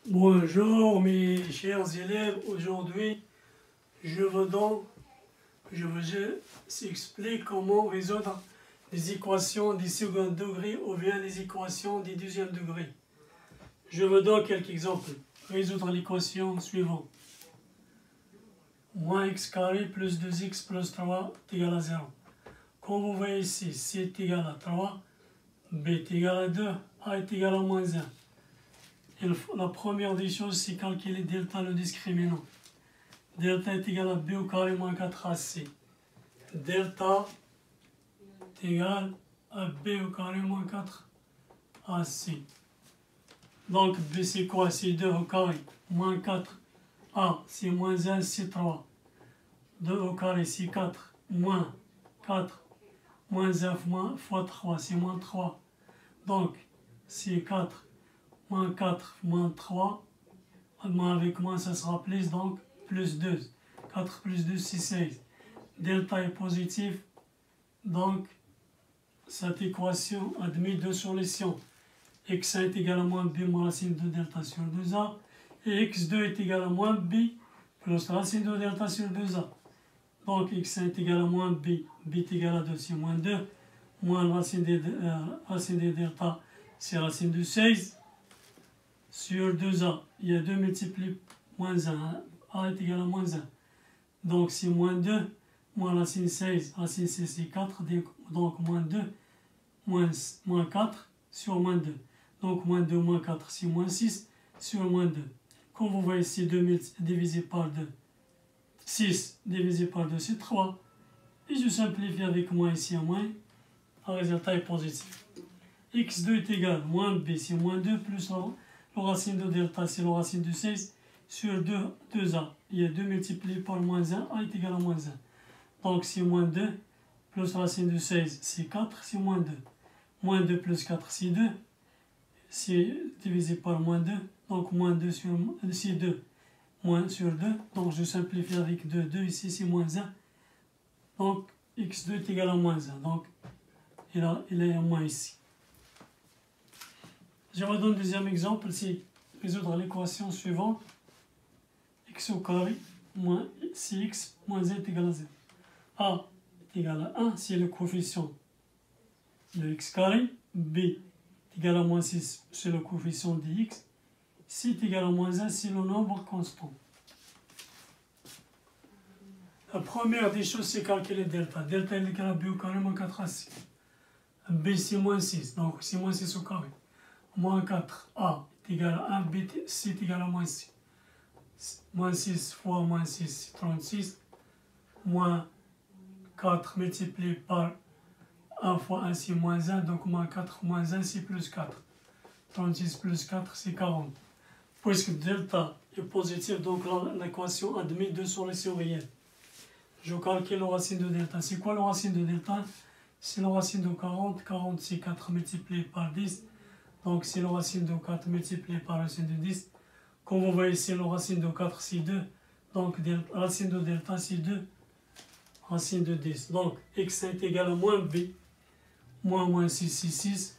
Bonjour mes chers élèves, aujourd'hui je vous explique comment résoudre les équations du second degré ou bien les équations du deuxième degré. Je vous donne quelques exemples. Résoudre l'équation suivante. Moins x carré plus 2x plus 3 est égal à 0. Comme vous voyez ici, c est égal à 3, b est égal à 2, a est égal à moins 1. La première des choses, c'est calculer delta le discriminant. Delta est égal à b au carré moins 4ac. Delta est égal à b au carré moins 4ac. Donc b c'est quoi? C'est 2 au carré moins 4a, c'est moins 1, c'est 3. 2 au carré c'est 4, moins 4, moins 1 fois 3, c'est moins 3. Donc c'est 4. Moins 4, moins 3, moins avec moins, ça sera plus, donc plus 2. 4 plus 2, c'est 16. Delta est positif, donc cette équation admet deux solutions. x1 est égal à moins b moins racine de delta sur 2a, et x2 est égal à moins b plus racine de delta sur 2a. Donc x1 est égal à moins b, b est égal à 2, c'est moins 2, moins racine de delta, c'est racine de 16. Sur 2a, il y a 2 multiplié moins 1, a est égal à moins 1. Donc c'est moins 2, moins racine 16 c'est 4, donc moins 2, moins 4 sur moins 2. Donc moins 2, moins 4 c'est moins 6 sur moins 2. Comme vous voyez ici, 2 divisé par 2, 6 divisé par 2 c'est 3. Et je simplifie avec moins ici à moins, le résultat est positif. x2 est égal à moins b, c'est moins 2 plus le racine de delta, c'est le racine de 16 sur 2a. Il y a 2 multiplié par moins 1, a est égal à moins 1. Donc c'est moins 2 plus racine de 16, c'est 4, c'est moins 2. Moins 2 plus 4, c'est 2. C'est divisé par moins 2, donc moins 2 sur c'est 2. Moins sur 2, donc je simplifie avec 2. 2 ici, c'est moins 1. Donc x2 est égal à moins 1. Donc il est à moins ici. Je vous donne un deuxième exemple, c'est résoudre l'équation suivante. X au carré moins 6x moins 1 est égal à 0. A est égal à 1, c'est le coefficient de x carré. B est égal à moins 6, c'est le coefficient de x. C est égal à moins 1, c'est le nombre constant. La première des choses, c'est calculer delta. Delta est égal à b au carré moins 4ac. B c'est moins 6, donc c'est moins 6 au carré. Moins 4a est égal à 1, b c est égal à moins 6. Moins 6 fois moins 6, c'est 36. Moins 4 multiplié par 1 fois 1, c'est moins 1. Donc moins 4 moins 1, c'est plus 4. 36 plus 4, c'est 40. Puisque delta est positif, donc l'équation admet deux solutions réelles. Je calcule le racine de delta. C'est quoi le racine de delta? C'est le racine de 40. 40, c'est 4 multiplié par 10. Donc c'est le racine de 4 multiplié par le racine de 10. Comme vous voyez ici, le racine de 4 c'est 2. Donc racine de delta c'est 2. Racine de 10. Donc x est égal à moins b. Moins 6 c'est 6.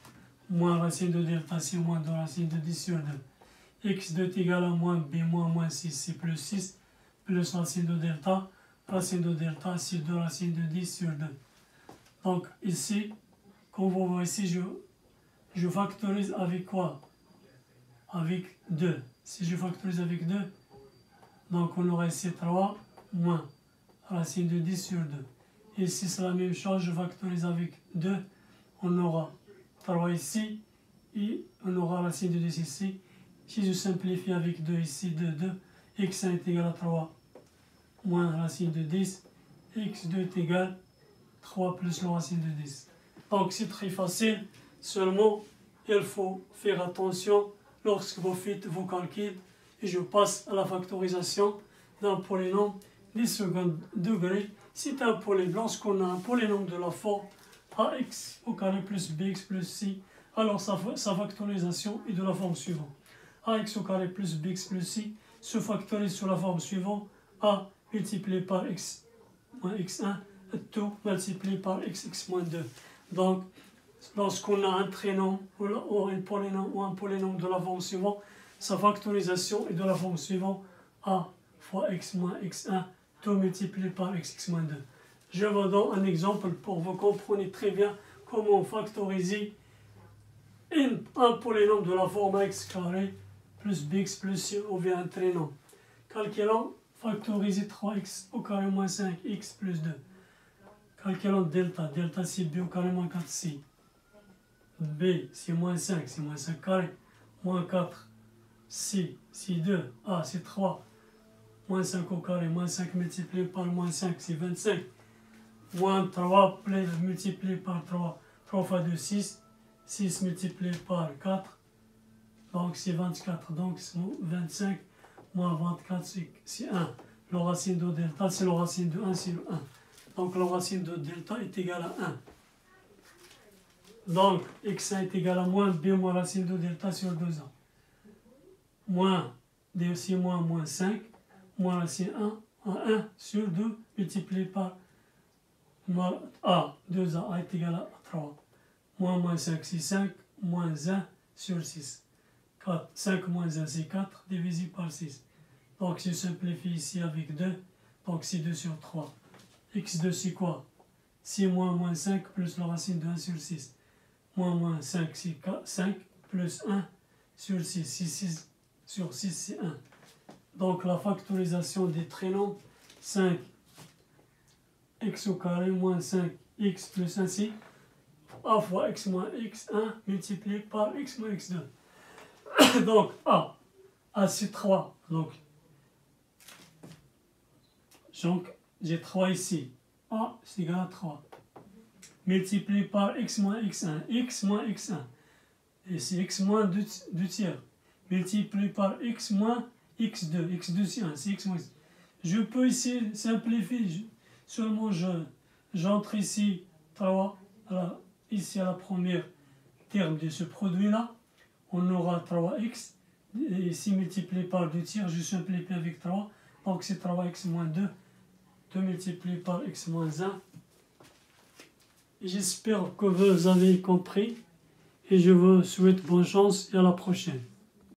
Moins racine de delta c'est moins 2 racine de 10 sur 2. x2 est égal à moins b moins 6 c'est plus 6. Plus racine de delta. Racine de delta c'est 2 racine de 10 sur 2. Donc ici, comme vous voyez ici, je factorise avec quoi? Avec 2. Si je factorise avec 2, donc on aura ici 3 moins racine de 10 sur 2. Ici c'est la même chose, je factorise avec 2, on aura 3 ici, et on aura racine de 10 ici. Si je simplifie avec 2 ici, 2, x1 est égal à 3 moins racine de 10, x2 est égal à 3 plus la racine de 10. Donc c'est très facile, seulement il faut faire attention lorsque vous faites vos calculs. Et je passe à la factorisation d'un polynôme du second degré. C'est un polynôme. Lorsqu'on a un polynôme de la forme ax au carré plus bx plus c, alors sa factorisation est de la forme suivante. Ax au carré plus bx plus c se factorise sur la forme suivante. A multiplié par x moins x1, tout multiplié par x moins 2. Donc, lorsqu'on a un trinôme ou un polynôme de la forme suivante, sa factorisation est de la forme suivante. A fois x moins x1, tout multiplié par x moins 2. Je vous donne un exemple pour vous compreniez très bien comment factoriser un polynôme de la forme x carré plus bx plus c ou bien un trinôme. Calculons factoriser 3x au carré moins 5x plus 2. Calculons delta. Delta c'est b au carré moins 4c. B c'est moins 5, c'est moins 5 carré. Moins 4, c c'est 2. A c'est 3. Moins 5 au carré, moins 5 multiplié par moins 5 c'est 25. Moins 3 multiplié par 3. 3 fois 2, 6. 6 multiplié par 4. Donc c'est 24. Donc c'est 25. Moins 24 c'est 1. Le racine de delta c'est le racine de 1 sur 1. Donc la racine de delta est égale à 1. Donc x1 est égal à moins b moins racine de delta sur 2a. Moins d aussi moins 5. Moins racine 1 à 1 sur 2 multiplié par a. 2a est égal à 3. Moins 5 c'est 5. Moins 1 sur 6. 4. 5 moins 1 c'est 4 divisé par 6. Donc je simplifie ici avec 2. Donc c'est 2 sur 3. x2 c'est quoi? C'est moins 5 plus la racine de 1 sur 6. Moins 5 c'est 5 plus 1 sur 6. 6 sur 6 c'est 1. Donc la factorisation des trinômes 5 x au carré moins 5 x plus 1 c'est a fois x moins x1 multiplié par x moins x2. Donc a c'est 3. Donc j'ai 3 ici. A c'est égal à 3. Multiplié par x moins x1. X moins x1. Et c'est x moins 2 tiers. Multiplié par x moins x2. X2 c'est 1. C'est x moins x2. Je peux ici simplifier. Seulement j'entre ici 3. Ici à la première terme de ce produit-là. On aura 3x. Et ici multiplié par 2 tiers. Je simplifie avec 3. Donc c'est 3x moins 2. 2 multiplié par x moins 1. J'espère que vous avez compris et je vous souhaite bonne chance et à la prochaine.